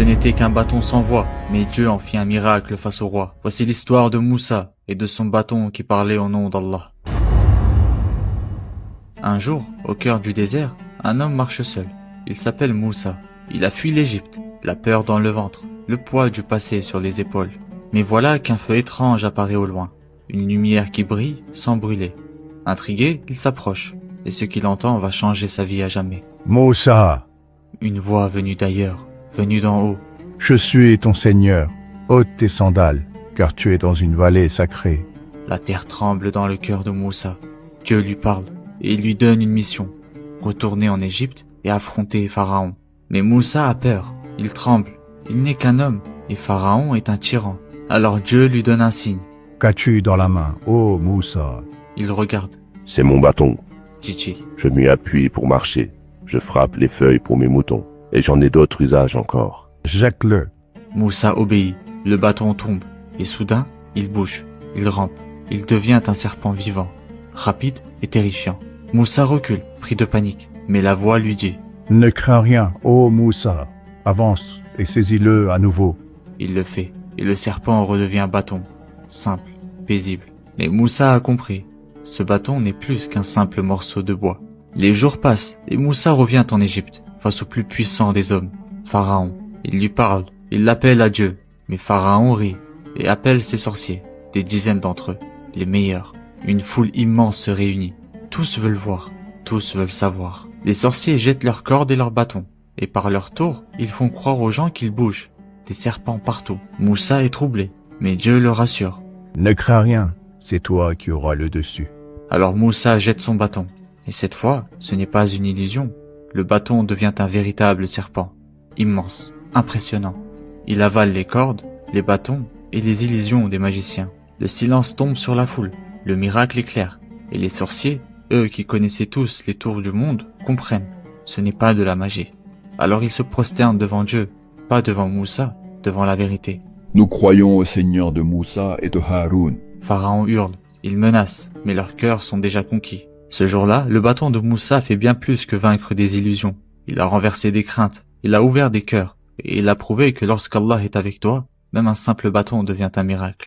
Ce n'était qu'un bâton sans voix, mais Dieu en fit un miracle face au roi. Voici l'histoire de Moussa et de son bâton qui parlait au nom d'Allah. Un jour, au cœur du désert, un homme marche seul. Il s'appelle Moussa. Il a fui l'Égypte, la peur dans le ventre, le poids du passé sur les épaules. Mais voilà qu'un feu étrange apparaît au loin. Une lumière qui brille sans brûler. Intrigué, il s'approche, et ce qu'il entend va changer sa vie à jamais. Moussa, Une voix venue d'ailleurs, venue d'en haut. je suis ton Seigneur. Ôte tes sandales, car tu es dans une vallée sacrée. La terre tremble dans le cœur de Moussa. Dieu lui parle, et il lui donne une mission. Retourner en Égypte et affronter Pharaon. Mais Moussa a peur, il tremble. Il n'est qu'un homme, et Pharaon est un tyran. Alors Dieu lui donne un signe. Qu'as-tu dans la main, ô Moussa? Il regarde, C'est mon bâton. dit-il. Je m'y appuie pour marcher. Je frappe les feuilles pour mes moutons. Et j'en ai d'autres usages encore. Jette-le. Moussa obéit, le bâton tombe, et soudain, il bouge, il rampe, il devient un serpent vivant, rapide et terrifiant. Moussa recule, pris de panique, mais la voix lui dit. Ne crains rien, ô Moussa. Avance et saisis-le à nouveau. Il le fait, et le serpent redevient bâton, simple, paisible. Mais Moussa a compris, ce bâton n'est plus qu'un simple morceau de bois. Les jours passent, et Moussa revient en Égypte, face au plus puissant des hommes, Pharaon. Il lui parle, il l'appelle à Dieu, mais Pharaon rit, et appelle ses sorciers, des dizaines d'entre eux, les meilleurs. Une foule immense se réunit. Tous veulent voir, tous veulent savoir. Les sorciers jettent leurs cordes et leurs bâtons, et par leur tour, ils font croire aux gens qu'ils bougent. Des serpents partout. Moussa est troublé, mais Dieu le rassure. Ne crains rien, c'est toi qui auras le dessus. Alors Moussa jette son bâton. Et cette fois, ce n'est pas une illusion. Le bâton devient un véritable serpent. Immense, impressionnant. Il avale les cordes, les bâtons et les illusions des magiciens. Le silence tombe sur la foule. Le miracle éclaire. Et les sorciers, eux qui connaissaient tous les tours du monde, comprennent. Ce n'est pas de la magie. Alors ils se prosternent devant Dieu, pas devant Moussa, devant la vérité. Nous croyons au Seigneur de Moussa et de Haroun. Pharaon hurle, il menace, mais leurs cœurs sont déjà conquis. Ce jour-là, le bâton de Moussa fait bien plus que vaincre des illusions. Il a renversé des craintes, il a ouvert des cœurs, et il a prouvé que lorsqu'Allah est avec toi, même un simple bâton devient un miracle.